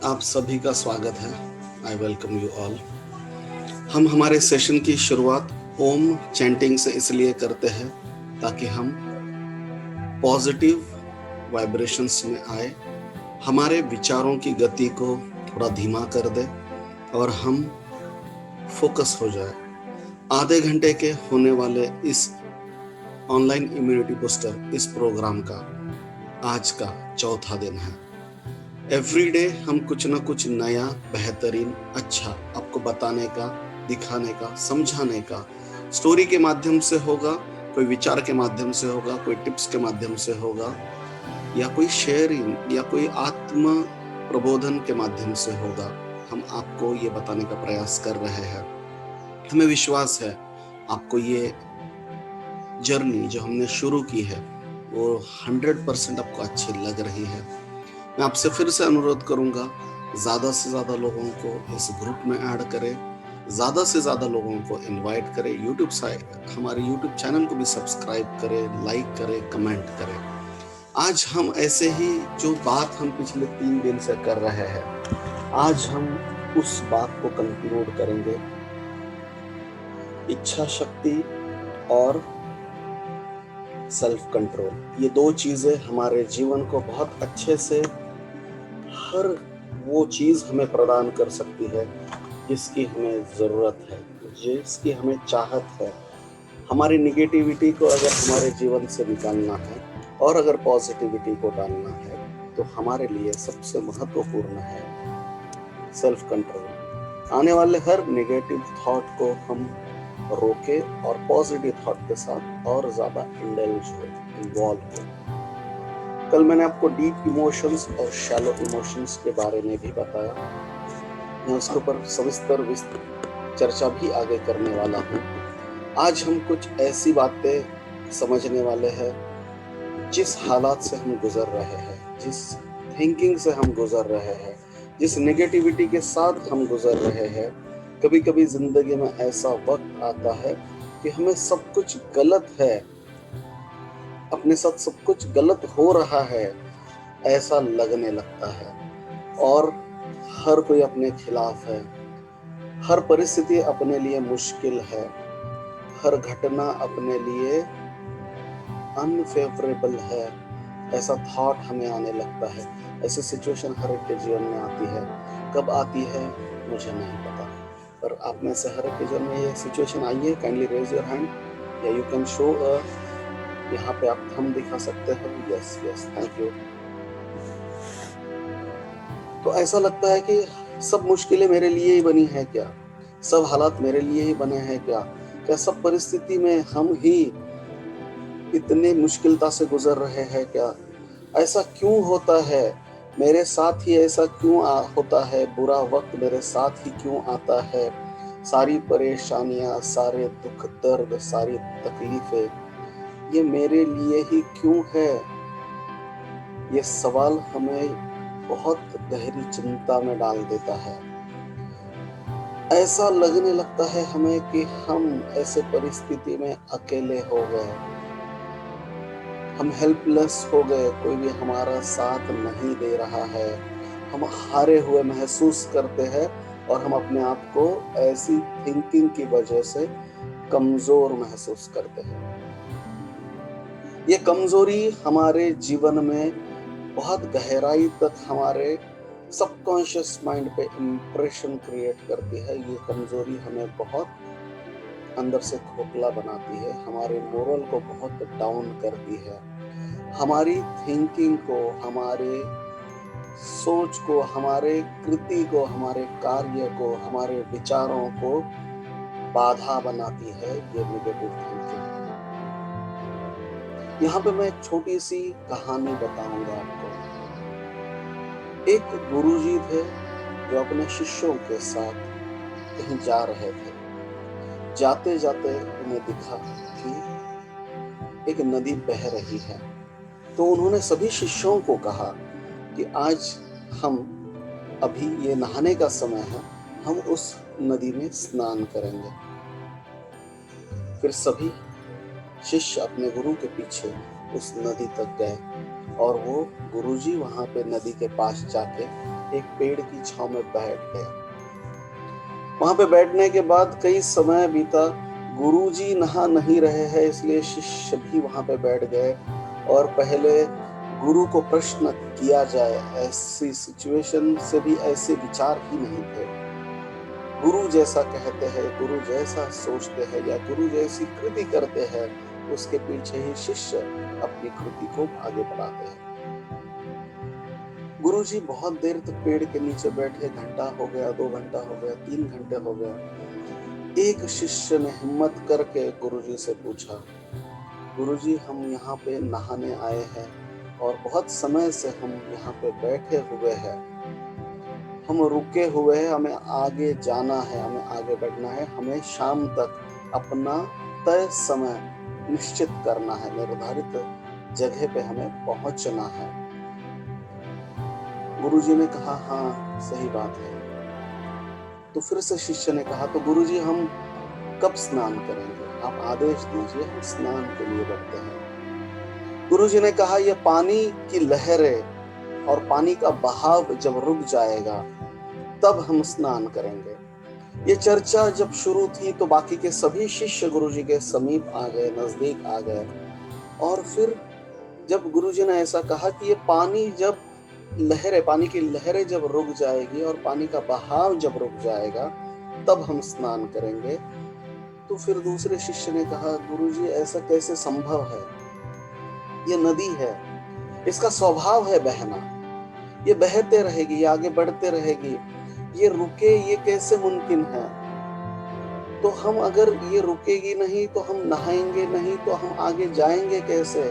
आप सभी का स्वागत है। I welcome you all. हम हमारे सेशन की शुरुआत ओम चैंटिंग से इसलिए करते हैं ताकि हम पॉजिटिव वाइब्रेशंस में आए, हमारे विचारों की गति को थोड़ा धीमा कर दे और हम फोकस हो जाए। आधे घंटे के होने वाले इस ऑनलाइन इम्यूनिटी बूस्टर इस प्रोग्राम का आज का चौथा दिन है। एवरीडे हम कुछ ना कुछ नया, बेहतरीन, अच्छा आपको बताने का, दिखाने का, समझाने का, स्टोरी के माध्यम से होगा, कोई विचार के माध्यम से होगा, कोई टिप्स के माध्यम से होगा, या कोई शेयरिंग या कोई आत्म प्रबोधन के माध्यम से होगा। हम आपको ये बताने का प्रयास कर रहे हैं। हमें विश्वास है आपको ये जर्नी जो हमने शुरू की है वो 100% आपको अच्छी लग रही है। मैं आपसे फिर से अनुरोध करूंगा, ज़्यादा से ज़्यादा लोगों को इस ग्रुप में ऐड करें, ज़्यादा से ज़्यादा लोगों को इनवाइट करें। यूट्यूब साइट, हमारे यूट्यूब चैनल को भी सब्सक्राइब करें, लाइक करें, कमेंट करें। आज हम ऐसे ही जो बात हम पिछले 3 दिन से कर रहे हैं, आज हम उस बात को कंक्लूड करेंगे। इच्छा शक्ति और सेल्फ कंट्रोल, ये दो चीज़ें हमारे जीवन को बहुत अच्छे से हर वो चीज़ हमें प्रदान कर सकती है जिसकी हमें ज़रूरत है, जिसकी हमें चाहत है। हमारी निगेटिविटी को अगर हमारे जीवन से निकालना है और अगर पॉजिटिविटी को डालना है तो हमारे लिए सबसे महत्वपूर्ण है सेल्फ कंट्रोल। आने वाले हर नेगेटिव थॉट को हम रोके और पॉजिटिव थॉट के साथ और ज़्यादा इंडल्ज हो, इन्वॉल्व हो। कल मैंने आपको डीप इमोशंस और शैलो इमोशंस के बारे में भी बताया। मैं उसके ऊपर सविस्तर चर्चा भी आगे करने वाला हूँ। आज हम कुछ ऐसी बातें समझने वाले हैं, जिस हालात से हम गुजर रहे हैं, जिस थिंकिंग से हम गुजर रहे हैं, जिस नेगेटिविटी के साथ हम गुजर रहे हैं। कभी कभी जिंदगी में ऐसा वक्त आता है कि हमें सब कुछ गलत है, अपने साथ सब कुछ गलत हो रहा है, ऐसा लगने लगता है और हर कोई अपने खिलाफ है, हर परिस्थिति अपने लिए मुश्किल है, हर घटना अपने लिए अनफेवरेबल है, ऐसा थॉट हमें आने लगता है। ऐसी सिचुएशन हर एक के जीवन में आती है। कब आती है मुझे नहीं पता, पर आप में से हर एक के जीवन में ये सिचुएशन आई है। काइंडली रेज योर हैंड या यू कैन शो यहाँ पे आप थंब दिखा सकते हो। Yes yes, thank you. तो ऐसा लगता है कि सब मुश्किलें मेरे लिए ही बनी है क्या? सब हालात मेरे लिए ही बने हैं क्या? क्या सब परिस्थिति में हम ही इतने मुश्किलता से गुजर रहे हैं क्या? ऐसा क्यों होता है मेरे साथ ही? ऐसा क्यों होता है? बुरा वक्त मेरे साथ ही क्यों आता है? सारी परेशानियां, सारे दुख दर्द, सारी तकलीफें ये मेरे लिए ही क्यों है? ये सवाल हमें बहुत गहरी चिंता में डाल देता है। ऐसा लगने लगता है हमें कि हम ऐसे परिस्थिति में अकेले हो गए, हम हेल्पलेस हो गए, कोई भी हमारा साथ नहीं दे रहा है। हम हारे हुए महसूस करते हैं और हम अपने आप को ऐसी थिंकिंग की वजह से कमजोर महसूस करते हैं। ये कमजोरी हमारे जीवन में बहुत गहराई तक हमारे सबकॉन्शियस माइंड पे इम्प्रेशन क्रिएट करती है। ये कमजोरी हमें बहुत अंदर से खोखला बनाती है, हमारे मोरल को बहुत डाउन करती है, हमारी थिंकिंग को, हमारे सोच को, हमारे कृति को, हमारे कार्य को, हमारे विचारों को बाधा बनाती है ये नेगेटिव थिंकिंग। यहाँ पे मैं एक छोटी सी कहानी बताऊंगा आपको। एक गुरुजी थे जो अपने शिष्यों के साथ कहीं जा रहे थे। जाते जाते उन्हें दिखा कि एक नदी बह रही है, तो उन्होंने सभी शिष्यों को कहा कि आज हम, अभी ये नहाने का समय है, हम उस नदी में स्नान करेंगे। फिर सभी शिष्य अपने गुरु के पीछे उस नदी तक गए और वो गुरुजी वहां पे नदी के पास जाके एक पेड़ की छांव में बैठ गए। वहां पे बैठने के बाद कई समय बीता। गुरुजी नहा नहीं रहे हैं, इसलिए शिष्य भी वहां पे बैठ गए और पहले गुरु को प्रश्न किया जाए, ऐसी सिचुएशन से भी ऐसे विचार ही नहीं थे। गुरु जैसा कहते हैं, गुरु जैसा सोचते हैं या गुरु जैसी कृति करते हैं, उसके पीछे ही शिष्य अपनी कृति को आगे बढ़ाते हैं। गुरुजी बहुत देर तक पेड़ के नीचे बैठे, घंटा हो गया, 2 घंटा हो गया, 3 घंटे हो गया। एक शिष्य ने हिम्मत करके गुरुजी से पूछा, गुरुजी हम यहाँ पे नहाने आए हैं और बहुत समय से हम यहाँ पे बैठे हुए हैं, हम रुके हुए हैं, हमें आगे जाना है, हमें आगे बढ़ना है, हमें शाम तक अपना तय समय निश्चित करना है, निर्धारित जगह पे हमें पहुंचना है। गुरुजी ने कहा, हाँ सही बात है। तो फिर से शिष्य ने कहा, तो गुरुजी हम कब स्नान करेंगे? आप आदेश दीजिए, हम स्नान के लिए बढ़ते हैं। गुरुजी ने कहा, यह पानी की लहरें और पानी का बहाव जब रुक जाएगा तब हम स्नान करेंगे। ये चर्चा जब शुरू थी तो बाकी के सभी शिष्य गुरुजी के समीप आ गए, नजदीक आ गए। और फिर जब गुरुजी ने ऐसा कहा कि ये पानी जब पानी की लहरें जब रुक जाएगी और पानी का बहाव जब रुक जाएगा तब हम स्नान करेंगे, तो फिर दूसरे शिष्य ने कहा, गुरुजी ऐसा कैसे संभव है? ये नदी है, इसका स्वभाव है बहना, ये बहते रहेगी, ये आगे बढ़ते रहेगी, ये रुके ये कैसे मुमकिन है? तो हम अगर ये रुकेगी नहीं तो हम नहाएंगे नहीं तो हम आगे जाएंगे कैसे?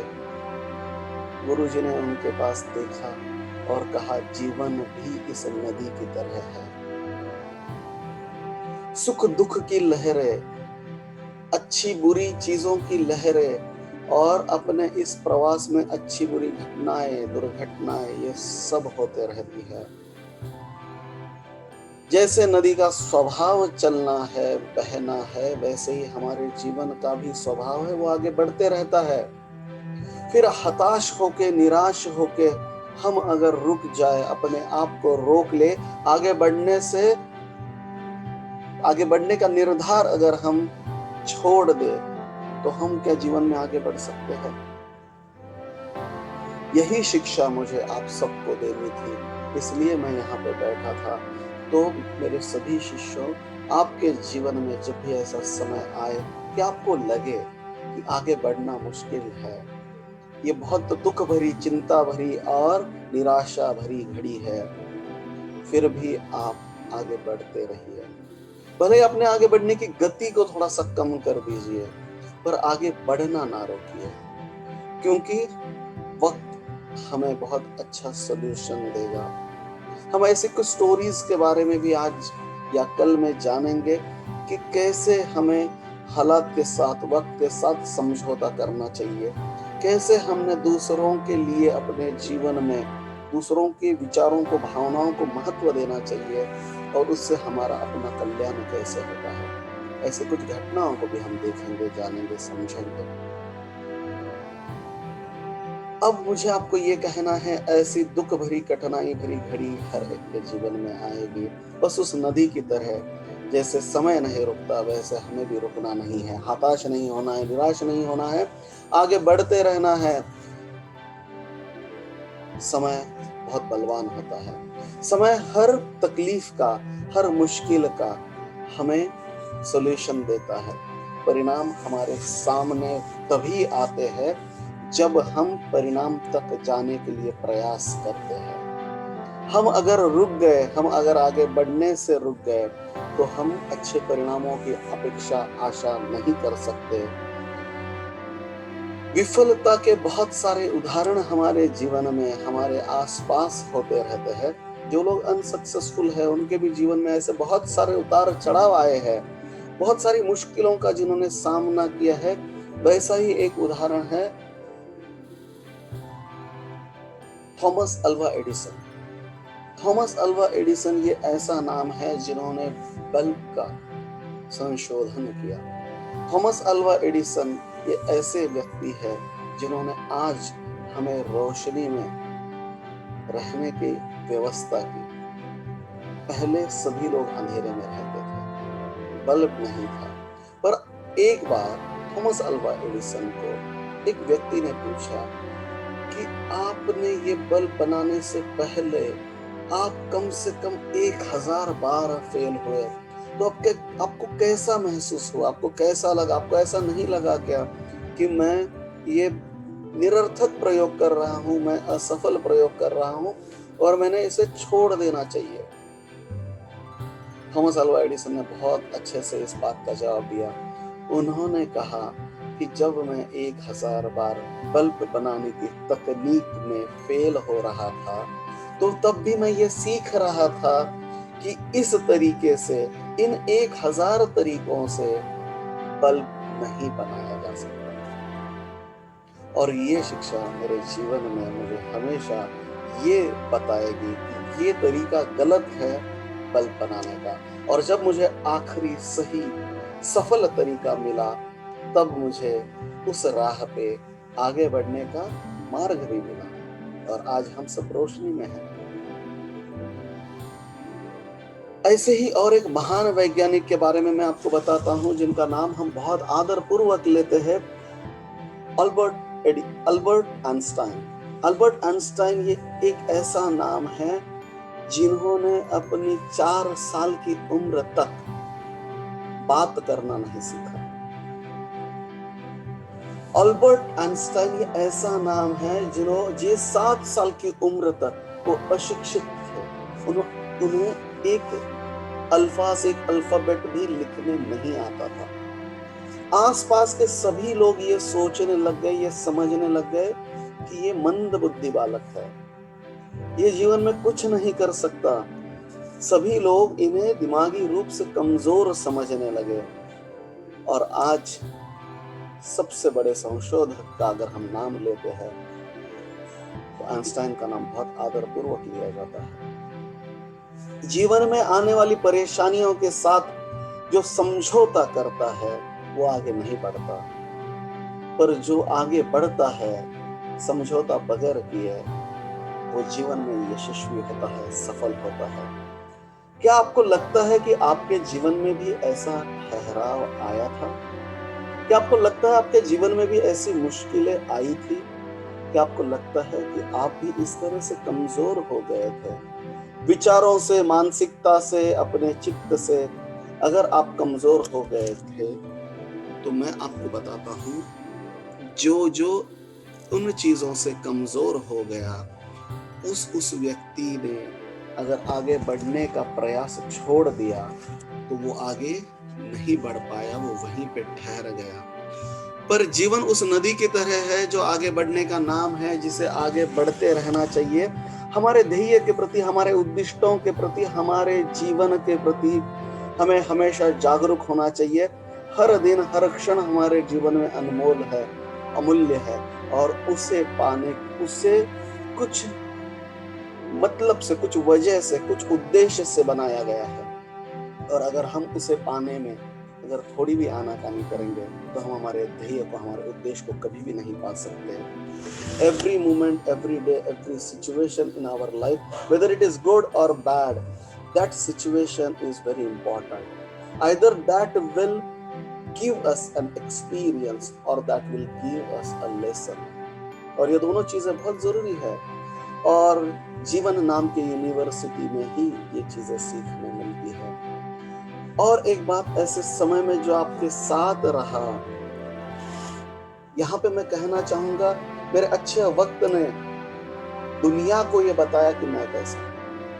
गुरुजी ने उनके पास देखा और कहा, जीवन भी इस नदी की तरह है। सुख दुख की लहरें, अच्छी बुरी चीजों की लहरें और अपने इस प्रवास में अच्छी बुरी घटनाएं, दुर्घटनाएं, ये सब होते रहती है। जैसे नदी का स्वभाव चलना है, बहना है, वैसे ही हमारे जीवन का भी स्वभाव है, वो आगे बढ़ते रहता है। फिर हताश होके, निराश होके हम अगर रुक जाए, अपने आप को रोक ले, आगे बढ़ने का निर्धार अगर हम छोड़ दे, तो हम क्या जीवन में आगे बढ़ सकते हैं? यही शिक्षा मुझे आप सबको देनी थी, इसलिए मैं यहाँ पे बैठा था। तो मेरे सभी शिष्यों, आपके जीवन में जब भी ऐसा समय आए कि आपको लगे कि आगे बढ़ना मुश्किल है, ये बहुत दुख भरी, चिंता भरी और निराशा भरी घड़ी है, फिर भी आप आगे बढ़ते रहिए। भले अपने आगे बढ़ने की गति को थोड़ा सा कम कर दीजिए, पर आगे बढ़ना ना रोकिए, क्योंकि वक्त हमें बहुत अच्छा सॉल्यूशन देगा। हम ऐसे कुछ स्टोरीज के बारे में भी आज या कल में जानेंगे कि कैसे हमें हालात के साथ, वक्त के साथ समझौता करना चाहिए, कैसे हमने दूसरों के लिए अपने जीवन में दूसरों के विचारों को, भावनाओं को महत्व देना चाहिए और उससे हमारा अपना कल्याण कैसे होता है। ऐसे कुछ घटनाओं को भी हम देखेंगे, जानेंगे, समझेंगे। अब मुझे आपको ये कहना है, ऐसी दुख भरी, कठिनाई भरी घड़ी हर एक के जीवन में आएगी। बस उस नदी की तरह जैसे समय नहीं रुकता, वैसे हमें भी रुकना नहीं है, हताश नहीं होना है, निराश नहीं होना है, आगे बढ़ते रहना है। समय बहुत बलवान होता है। समय हर तकलीफ का, हर मुश्किल का हमें सॉल्यूशन देता है। परिणाम हमारे सामने तभी आते हैं जब हम परिणाम तक जाने के लिए प्रयास करते हैं। हम अगर रुक गए, हम अगर आगे बढ़ने से रुक गए, तो हम अच्छे परिणामों की अपेक्षा, आशा नहीं कर सकते। विफलता के बहुत सारे उदाहरण हमारे जीवन में, हमारे आसपास होते रहते हैं। जो लोग अनसक्सेसफुल है, उनके भी जीवन में ऐसे बहुत सारे उतार चढ़ाव आए हैं, बहुत सारी मुश्किलों का जिन्होंने सामना किया है। वैसा ही एक उदाहरण है Thomas Alva Edison. Thomas Alva Edison ये ऐसा नाम है जिन्होंने बल्ब का संशोधन किया। थॉमस अल्वा एडिसन ये ऐसे व्यक्ति है जिन्होंने आज हमें रोशनी में रहने की व्यवस्था की। पहले सभी लोग अंधेरे में रहते थे, बल्ब नहीं था। पर एक बार थॉमस अल्वा एडिसन को एक व्यक्ति ने पूछा कि आपने ये बल्ब बनाने से पहले आप कम से कम 1000 बार फेल हुए, तो आपको कैसा महसूस हुआ, आपको कैसा लगा? आपको ऐसा नहीं लगा क्या कि मैं ये निरर्थक प्रयोग कर रहा हूं, मैं असफल प्रयोग कर रहा हूं और मैंने इसे छोड़ देना चाहिए? थॉमस अल्वा एडिसन ने बहुत अच्छे से इस बात का जवाब दिया। उन्होंने कहा कि जब मैं 1000 बार बल्ब बनाने की तकनीक में फेल हो रहा था, तो तब भी मैं ये सीख रहा था कि इस तरीके से, इन 1000 तरीकों से बल्ब नहीं बनाया जा सकता। और ये शिक्षा मेरे जीवन में मुझे हमेशा ये बताएगी कि ये तरीका गलत है बल्ब बनाने का। और जब मुझे आखिरी सही सफल तरीका मिला, तब मुझे उस राह पे आगे बढ़ने का मार्ग भी मिला और आज हम सब रोशनी में हैं। ऐसे ही और एक महान वैज्ञानिक के बारे में मैं आपको बताता हूं, जिनका नाम हम बहुत आदर पूर्वक लेते हैं, अल्बर्ट आइंस्टाइन। अल्बर्ट आइंस्टाइन ये एक ऐसा नाम है जिन्होंने अपनी 4 साल की उम्र तक बात करना नहीं सीखा। अल्बर्ट आइंस्टाइन ये ऐसा नाम है जो 7 साल की उम्र तक वो अशिक्षित थे। उन्हें एक अल्फाज, एक अल्फाबेट भी लिखने नहीं आता था। आसपास के सभी लोग ये सोचने लग गए, ये समझने लग गए कि ये मंद बुद्धि बालक है, ये जीवन में कुछ नहीं कर सकता। सभी लोग इन्हें दिमागी रूप से कमजोर समझने लगे। और आज सबसे बड़े संशोधक का अगर हम नाम लेते हैं तो आइंस्टाइन का नाम बहुत आदरपूर्वक लिया जाता है। जीवन में आने वाली परेशानियों के साथ जो समझौता करता है वो आगे नहीं बढ़ता, पर जो आगे बढ़ता है समझौता बगैर किए, वो जीवन में यशस्वी होता है, सफल होता है। क्या आपको लगता है कि आपके जीवन में भी ऐसा ठहराव आया था? क्या आपको लगता है आपके जीवन में भी ऐसी मुश्किलें आई थी? क्या आपको लगता है कि आप भी इस तरह से कमजोर हो गए थे? विचारों से, मानसिकता से, अपने चित्त से अगर आप कमजोर हो गए थे, तो मैं आपको बताता हूँ, जो उन चीजों से कमजोर हो गया, उस व्यक्ति ने अगर आगे बढ़ने का प्रयास छोड़ दिया तो वो आगे नहीं बढ़ पाया, वो वहीं पे ठहर गया। पर जीवन उस नदी की तरह है जो आगे बढ़ने का नाम है, जिसे आगे बढ़ते रहना चाहिए। हमारे ध्येय के प्रति, हमारे उद्दिष्टों के प्रति, हमारे जीवन के प्रति हमें हमेशा जागरूक होना चाहिए। हर दिन, हर क्षण हमारे जीवन में अनमोल है, अमूल्य है और उसे पाने, उसे कुछ मतलब से, कुछ वजह से, कुछ उद्देश्य से बनाया गया है। और अगर हम उसे पाने में अगर थोड़ी भी आनाकानी करेंगे तो हम हमारे ध्येय को, हमारे उद्देश्य को कभी भी नहीं पा सकते। Every moment, every day, every situation in our life, whether it is good or bad, that situation is very important. Either that will give us an experience or that will give us a lesson. और ये दोनों चीजें बहुत जरूरी है और जीवन नाम की यूनिवर्सिटी में ही ये चीजें सीखने मिलती है। और एक बात ऐसे समय में जो आपके साथ रहा, यहाँ पे मैं कहना चाहूंगा, मेरे अच्छे वक्त ने दुनिया को ये बताया कि मैं कैसा हूँ।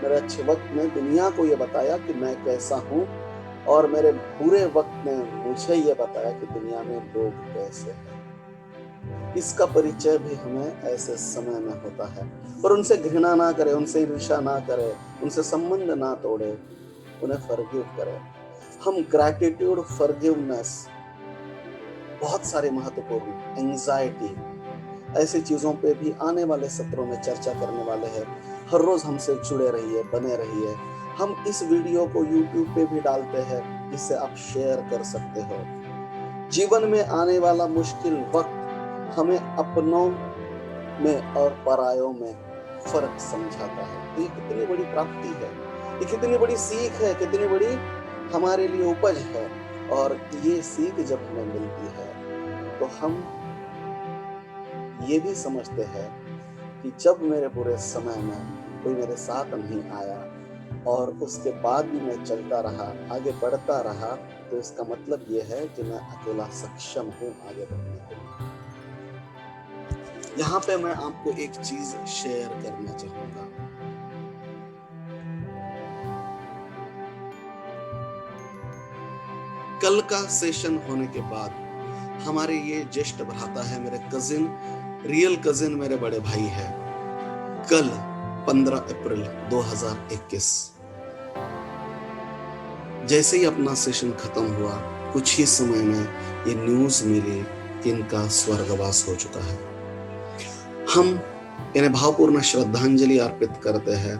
मेरे अच्छे वक्त ने दुनिया को ये बताया कि मैं कैसा हूँ और मेरे बुरे वक्त ने मुझे ये बताया कि दुनिया में लोग कैसे हैं। इसका परिचय भी हमें ऐसे समय में होता है। पर उनसे घृणा ना करें, उनसे ईर्ष्या ना करें, उनसे संबंध ना तोड़े, उन्हें फॉरगिव करें। हम ग्रैटिट्यूड, फॉरगिवनेस, बहुत सारे महत्वपूर्ण, एंजाइटी, ऐसी चीजों पे भी आने वाले सत्रों में चर्चा करने वाले हैं। हर रोज हमसे जुड़े रहिए, बने रहिए। हम इस वीडियो को YouTube पे भी डालते हैं जिससे आप शेयर कर सकते हो। जीवन में आने वाला मुश्किल वक्त हमें अपनों में और परायों में फर्क समझाता है। तो ये कितनी बड़ी प्राप्ति है। ये कितनी बड़ी सीख है, कितनी बड़ी हमारे लिए उपज है। और ये सीख जब हमें मिलती है तो हम ये भी समझते हैं कि जब मेरे बुरे समय में कोई मेरे साथ नहीं आया और उसके बाद भी मैं चलता रहा, आगे बढ़ता रहा, तो इसका मतलब ये है कि मैं अकेला सक्षम हूं आगे बढ़ने के लिए। यहाँ पे मैं आपको एक चीज शेयर करना चाहूंगा। कल का सेशन होने के बाद हमारे ये ज्येष्ठ भ्राता है, मेरे कजिन, रियल कजिन, मेरे बड़े भाई है, कल 15 अप्रैल 2021 जैसे ही अपना सेशन खत्म हुआ, कुछ ही समय में ये न्यूज मिली कि इनका स्वर्गवास हो चुका है। हम इन्हें भावपूर्ण श्रद्धांजलि अर्पित करते हैं।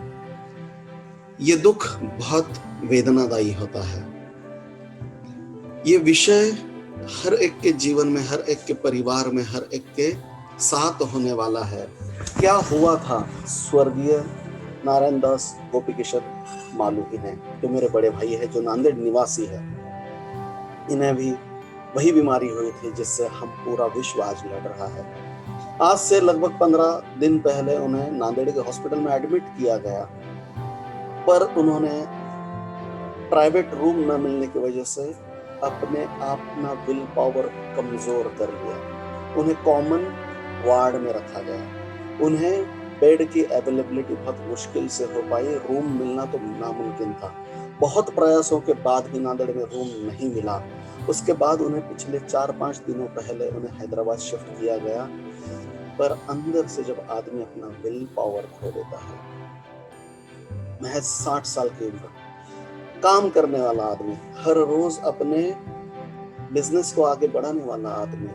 ये दुख बहुत वेदनादायी होता है। ये विषय हर एक के जीवन में, हर एक के परिवार में, हर एक के साथ होने वाला है। क्या हुआ था स्वर्गीय नारायण दास गोपी किशोर मालू इन्हें, जो मेरे बड़े भाई है, जो नांदेड़ निवासी है, इन्हें भी वही बीमारी हुई थी जिससे हम पूरा विश्व आज लड़ रहा है। आज से लगभग 15 दिन पहले उन्हें नांदेड़ के हॉस्पिटल में एडमिट किया गया, पर उन्होंने प्राइवेट रूम न मिलने की वजह से अपने अपना विल पावर कमजोर कर लिया। उन्हें कॉमन वार्ड में रखा गया। उन्हें बेड की अवेलेबिलिटी बहुत मुश्किल से हो पाई, रूम मिलना तो नामुमकिन था। बहुत प्रयासों के बाद भी नांदेड़ में रूम नहीं मिला। उसके बाद उन्हें पिछले 4-5 दिनों पहले उन्हें हैदराबाद शिफ्ट किया गया। पर अंदर से जब आदमी अपना विल पावर खो देता है, महज 60 साल की उम्र, काम करने वाला आदमी, हर रोज अपने बिजनेस को आगे बढ़ाने वाला आदमी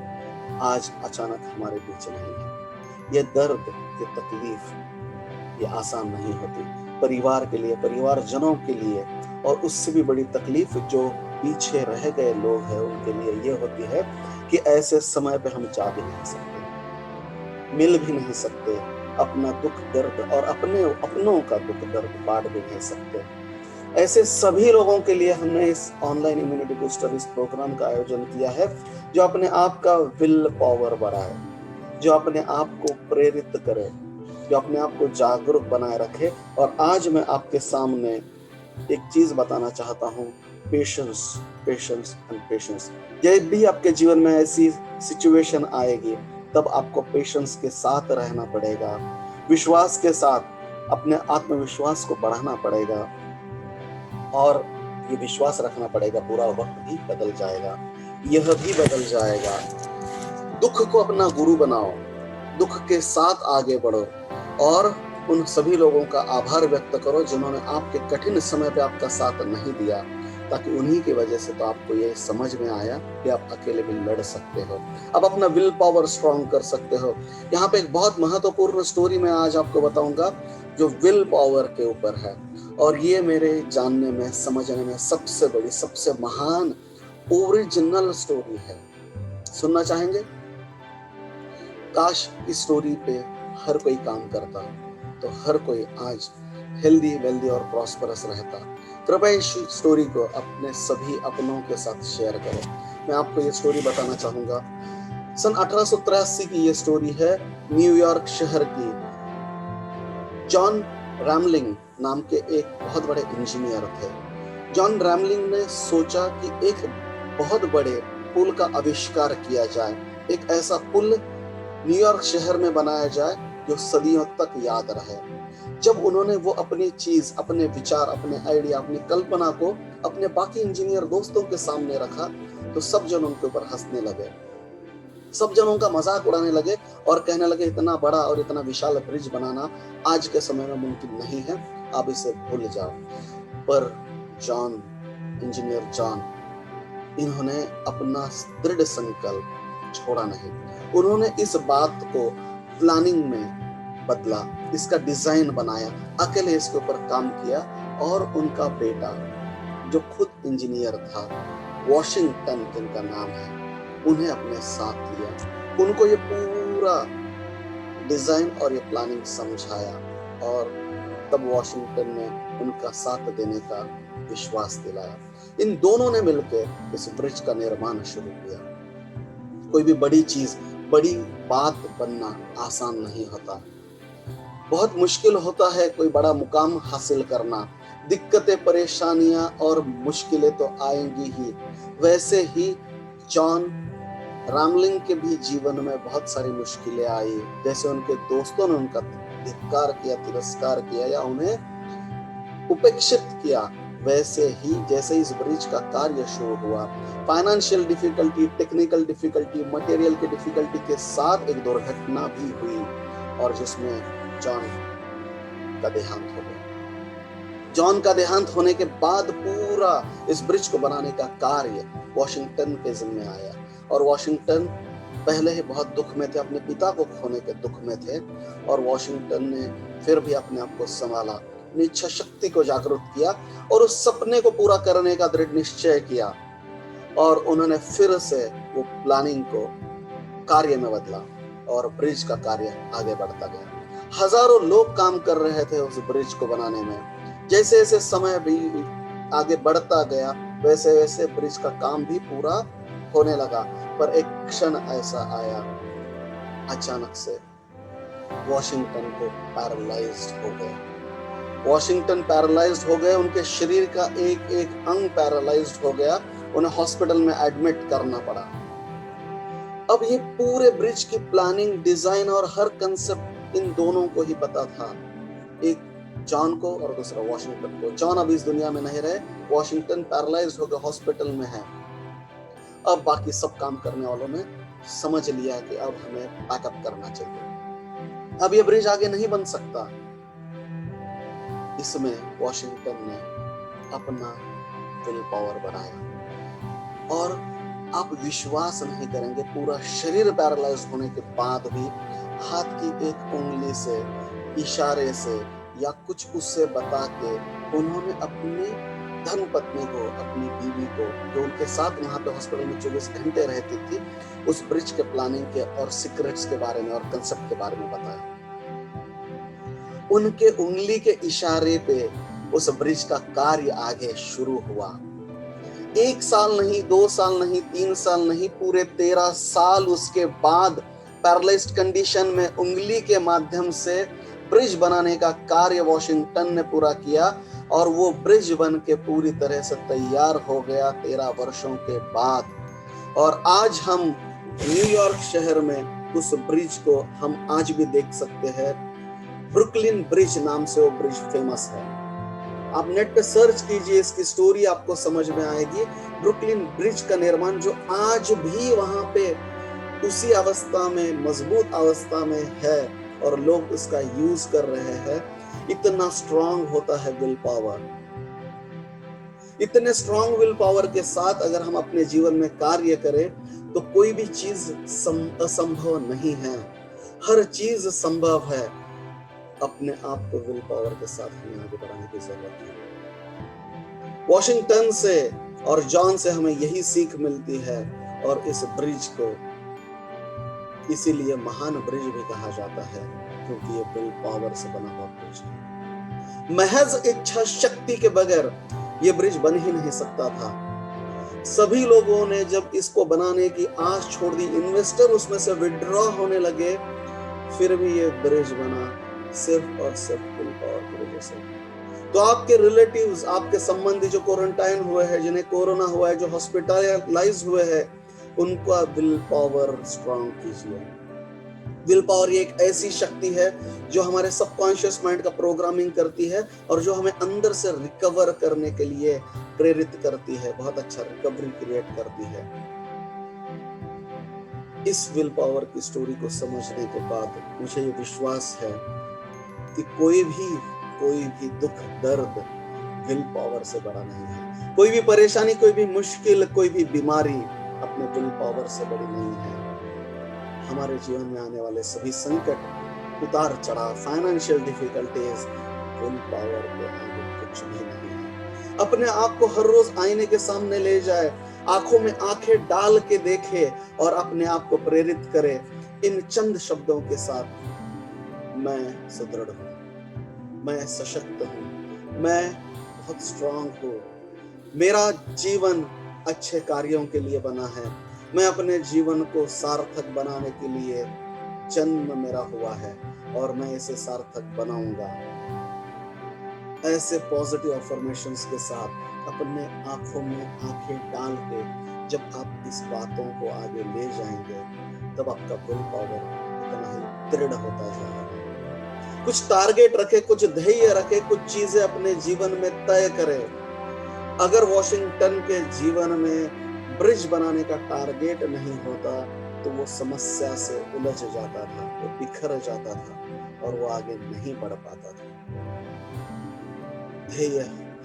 आज अचानक हमारे बीच नहीं है। ये दर्द, ये तकलीफ, ये आसान नहीं होती परिवार के लिए, परिवारजनों के लिए, और उससे भी बड़ी तकलीफ जो पीछे रह गए लोग हैं उनके लिए ये होती है कि ऐसे समय पे हम जा भी नहीं सकते, मिल भी नहीं सकते, अपना दुख दर्द और अपनों का दुख दर्द बांट भी नहीं सकते। ऐसे सभी लोगों के लिए हमने इस ऑनलाइन इम्यूनिटी बूस्टर, इस प्रोग्राम का आयोजन किया है, जो अपने आप का विल पावर बढ़ाए, जो अपने आप को प्रेरित करे, जो अपने आप को जागरूक बनाए रखे। और आज मैं आपके सामने एक चीज बताना चाहता हूँ, पेशेंस, पेशेंस एंड पेशेंस। जब भी आपके जीवन में ऐसी सिचुएशन आएगी, तब आपको पेशेंस के साथ रहना पड़ेगा, विश्वास के साथ अपने आत्मविश्वास को बढ़ाना पड़ेगा, और ये विश्वास रखना पड़ेगा पूरा वक्त भी बदल जाएगा, यह भी बदल जाएगा। दुख को अपना गुरु बनाओ, दुख के साथ आगे बढ़ो, और उन सभी लोगों का आभार व्यक्त करो जिन्होंने आपके कठिन समय पे आपका साथ नहीं दिया, ताकि उन्हीं की वजह से तो आपको ये समझ में आया कि आप अकेले भी लड़ सकते हो, अब अपना विल पावर स्ट्रॉन्ग कर सकते हो। यहाँ पे एक बहुत महत्वपूर्ण स्टोरी मैं आज आपको बताऊंगा जो विल पावर के ऊपर है, और ये मेरे जानने में, समझने में सबसे बड़ी, सबसे महान ओरिजिनल स्टोरी है। सुनना चाहेंगे? काश इस स्टोरी पे हर कोई काम करता तो हर कोई आज हेल्दी, वेल्दी और प्रॉस्परस रहता। कृपया इस स्टोरी को अपने सभी अपनों के साथ शेयर करें। मैं आपको ये स्टोरी बताना चाहूंगा। सन 1883 की ये स्टोरी है, न्यूयॉर्क शहर की। जॉन रैमलिंग नाम के एक बहुत बड़े इंजीनियर थे। जॉन रैमलिंग ने सोचा कि एक बहुत बड़े पुल का आविष्कार किया जाए, एक ऐसा पुल न्यूयॉर्क शहर में बनाया जाए जो सदियों तक याद रहे। जब उन्होंने वो अपनी चीज, अपने विचार, अपने आइडिया, अपनी कल्पना को अपने बाकी इंजीनियर दोस्तों के सामने रखा, तो सब जन उनके ऊपर हंसने लगे, सब जन उनका मजाक उड़ाने लगे और कहने लगे इतना बड़ा और इतना विशाल ब्रिज बनाना आज के समय में मुमकिन नहीं है, आप इसे भूल जाओ। पर जॉन, इंजीनियर जॉन, इन्होंने अपना दृढ़ संकल्प छोड़ा नहीं। उन्होंने इस बात को प्लानिंग में बदला, इसका डिजाइन बनाया, अकेले इसके ऊपर काम किया, और उनका बेटा जो खुद इंजीनियर था, वॉशिंगटन जिनका नाम है, उन्हें अपने साथ लिया। उनको ये पूरा डिजाइन और ये प्लानिंग समझाया, और तब वॉशिंगटन ने उनका साथ देने का विश्वास दिलाया। इन दोनों ने मिलकर इस ब्रिज का निर्माण शुरू किया। कोई भी बड़ी चीज, बड़ी बात बनना आसान नहीं होता। बहुत मुश्किल होता है कोई बड़ा मुकाम हासिल करना। दिक्कतें, परेशानियां और मुश्किलें तो आएंगी ही। वैसे ही जॉन रामलिंग के भी जीवन में बहुत सारी मुश्किलें आई। जैसे उनके दोस्तों ने उनका धिक्कार किया, तिरस्कार किया या उन्हें उपेक्षित किया, वैसे ही जैसे इस ब्रिज का कार्य शुरू हुआ, financial difficulty, technical difficulty, material की डिफिकल्टी के साथ एक दुर्घटना भी हुई और जिसमें जॉन का देहांत हो गया। जॉन का देहांत होने के बाद पूरा इस ब्रिज को बनाने का कार्य वॉशिंगटन के जिम्मे आया। और वॉशिंगटन पहले ही बहुत दुख में थे, अपने पिता को खोने के दुख में थे, और वॉशिंगटन ने फिर भी अपने आप को संभाला, अपनी इच्छा शक्ति को जागरूक किया और उस सपने को पूरा करने का दृढ़ निश्चय किया। और उन्होंने फिर से वो प्लानिंग को कार्य में बदला और ब्रिज का कार्य आगे बढ़ता गया। हजारों लोग काम कर रहे थे उस ब्रिज को बनाने में। जैसे जैसे समय भी आगे बढ़ता गया, वैसे वैसे ब्रिज का काम भी पूरा होने लगा। पर एक क्षण ऐसा आया, अचानक से वॉशिंगटन को पैरालाइज्ड हो गए। वॉशिंगटन पैरालाइज्ड हो गए, उनके शरीर का एक एक अंग पैरालाइज्ड हो गया, उन्हें हॉस्पिटल में एडमिट करना पड़ा। अब ये पूरे ब्रिज की प्लानिंग, डिजाइन और हर कंसेप्ट इन दोनों को ही पता था, एक जॉन को और दूसरा वॉशिंगटन को। जॉन अब इस दुनिया में नहीं रहे, वॉशिंगटन पैरालाइज्ड हो गए, हॉस्पिटल में है। अब बाकी सब काम करने वालों ने समझ लिया कि अब हमें बैकअप करना चाहिए, अब ये ब्रिज आगे नहीं बन सकता। इसमें वॉशिंगटन ने अपना विल पावर बनाया और आप विश्वास नहीं करेंगे, पूरा शरीर पैरालाइज होने के बाद भी हाथ की एक उंगली से, इशारे से या कुछ उससे बता के उन्होंने अपनी धर्मपत्नी को, अपनी बीवी को, जो उनके साथ वहां पे हॉस्पिटल में 24 घंटे रहती थी, उस ब्रिज के प्लानिंग के और सीक्रेट्स के बारे में और कंसेप्ट के बारे में बताया। उनके उंगली के इशारे पे उस ब्रिज का कार्य आगे शुरू हुआ। 1 साल नहीं, 2 साल नहीं, 3 साल नहीं, पूरे 13 साल उसके बाद पैरालाइज्ड कंडीशन में उंगली के माध्यम से ब्रिज बनाने का कार्य वॉशिंगटन ने पूरा किया और वो ब्रिज बन के पूरी तरह से तैयार हो गया 13 वर्षों के बाद। और आज हम न्यूयॉर्क शहर में उस ब्रिज को हम आज भी देख सकते हैं। ब्रुकलिन ब्रिज नाम से वो ब्रिज फेमस है। आप नेट पे सर्च कीजिए, इसकी स्टोरी आपको समझ में आएगी। ब्रुकलिन ब्रिज का निर्माण जो आज भी वहां पे उसी अवस्था में, मजबूत अवस्था में है और लोग उसका यूज कर रहे हैं। इतना स्ट्रांग होता है विल पावर। इतने स्ट्रांग विल पावर के साथ अगर हम अपने जीवन में कार्य करें तो कोई भी चीज असंभव नहीं है, हर चीज संभव है। अपने आप को विल पावर के साथ हमें आगे बढ़ाने की जरूरत है। वॉशिंगटन से और जॉन से हमें यही सीख मिलती है और इस ब्रिज को इसीलिए महान ब्रिज भी कहा जाता है, क्योंकि ये विल पावर से बना हुआ ब्रिज है। महज इच्छा शक्ति के बगैर ये ब्रिज बन ही नहीं सकता था। सभी लोगों ने जब इसको बनाने की आस छोड़ दी, इन्वेस्टर उसमें से विड्रॉ होने लगे, फिर भी ये ब्रिज बना सिर्फ और सिर्फ विल पावर की वजह से। तो आपके रिलेटिव्स, आपके संबंधी जो क्वारंटाइन हुए हैं, जिन्हें कोरोना हुआ है, जो हॉस्पिटलाइज हुए हैं, उनका विल पावर स्ट्रांग कीजिए। विल पावर ये एक ऐसी शक्ति है जो हमारे सबकॉन्शियस माइंड का प्रोग्रामिंग करती है और जो हमें अंदर से रिकवर करने के लिए प्रेरित करती है, बहुत अच्छा रिकवरी क्रिएट करती है। इस विल पावर की स्टोरी को समझने के बाद मुझे ये विश्वास है कि कोई भी दुख, दर्द विल पावर से बड़ा नहीं है। कोई भी परेशानी, कोई भी मुश्किल, कोई भी बीमारी अपने विल पावर से बड़ी नहीं है। हमारे जीवन में आने वाले सभी संकट, उतार चढ़ाव, फाइनेंशियल डिफिकल्टीज विल पावर के आगे कुछ भी नहीं है। अपने आप को हर रोज आईने के सामने ले जाए, आंखों में आंखें डाल के देखे और अपने आप को प्रेरित करे इन चंद शब्दों के साथ, मैं सुदृढ़ हूं, मैं सशक्त हूँ, मैं बहुत स्ट्रांग हूँ, मेरा जीवन अच्छे कार्यों के लिए बना है, मैं अपने जीवन को सार्थक बनाने के लिए जन्म मेरा हुआ है और मैं इसे सार्थक बनाऊंगा। ऐसे पॉजिटिव अफर्मेशंस के साथ अपने आंखों में आंखें डाल के जब आप इस बातों को आगे ले जाएंगे, तब आपका विल पावर इतना ही दृढ़ होता जाएगा। कुछ टारगेट रखे, कुछ ध्येय रखे, कुछ चीजें अपने जीवन में तय करें। अगर वॉशिंगटन के जीवन में ब्रिज बनाने का टारगेट नहीं होता तो वो समस्या से उलझ जाता था, वो बिखर जाता था और वो आगे नहीं बढ़ पाता था। ध्येय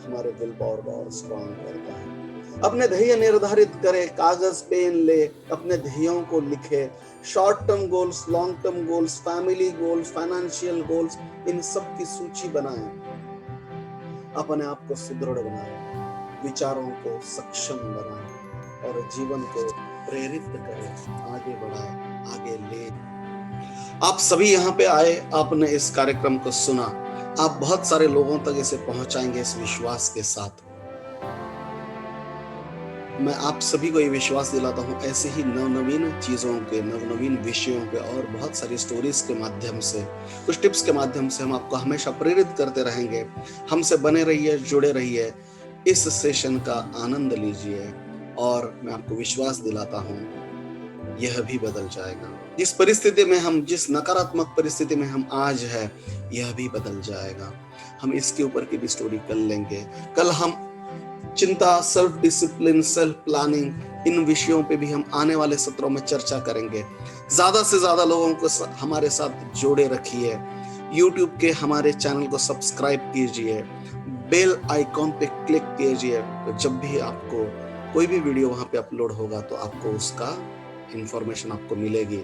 हमारे विल पावर को और स्ट्रांग करता है। अपने ध्येय निर्धारित करें, कागज पेन ले, अपने ध्येयों को लिखे। Short term goals, long term goals, family goals, financial goals, इन सब की सूची बनाएं। अपने आप को सुदृढ़ बनाएं, विचारों को सक्षम बनाएं और जीवन को प्रेरित करें, आगे बढ़ाएं, आगे ले। आप सभी यहाँ पे आए, आपने इस कार्यक्रम को सुना, आप बहुत सारे लोगों तक इसे पहुंचाएंगे इस विश्वास के साथ। मैं आप सभी को ये विश्वास दिलाता हूँ, ऐसे ही नवनवीन चीजों के, नवनवीन विषयों के और बहुत सारी स्टोरीज के माध्यम से, कुछ टिप्स के माध्यम से हम आपको हमेशा प्रेरित करते रहेंगे। हमसे बने रहिए, जुड़े रहिए, इस सेशन का आनंद लीजिए और मैं आपको विश्वास दिलाता हूँ यह भी बदल जाएगा। जिस परिस्थिति में हम, जिस नकारात्मक परिस्थिति में हम आज है, यह भी बदल जाएगा। हम इसके ऊपर की भी स्टोरी कर लेंगे। कल हम चिंता, सेल्फ डिसिप्लिन, सेल्फ प्लानिंग, इन विषयों पे भी हम आने वाले सत्रों में चर्चा करेंगे। ज्यादा से ज्यादा लोगों को हमारे साथ जोड़े रखिए। YouTube के हमारे चैनल को सब्सक्राइब कीजिए, बेल आइकॉन पे क्लिक कीजिए, तो जब भी आपको कोई भी वीडियो वहां पे अपलोड होगा तो आपको उसका इंफॉर्मेशन आपको मिलेगी।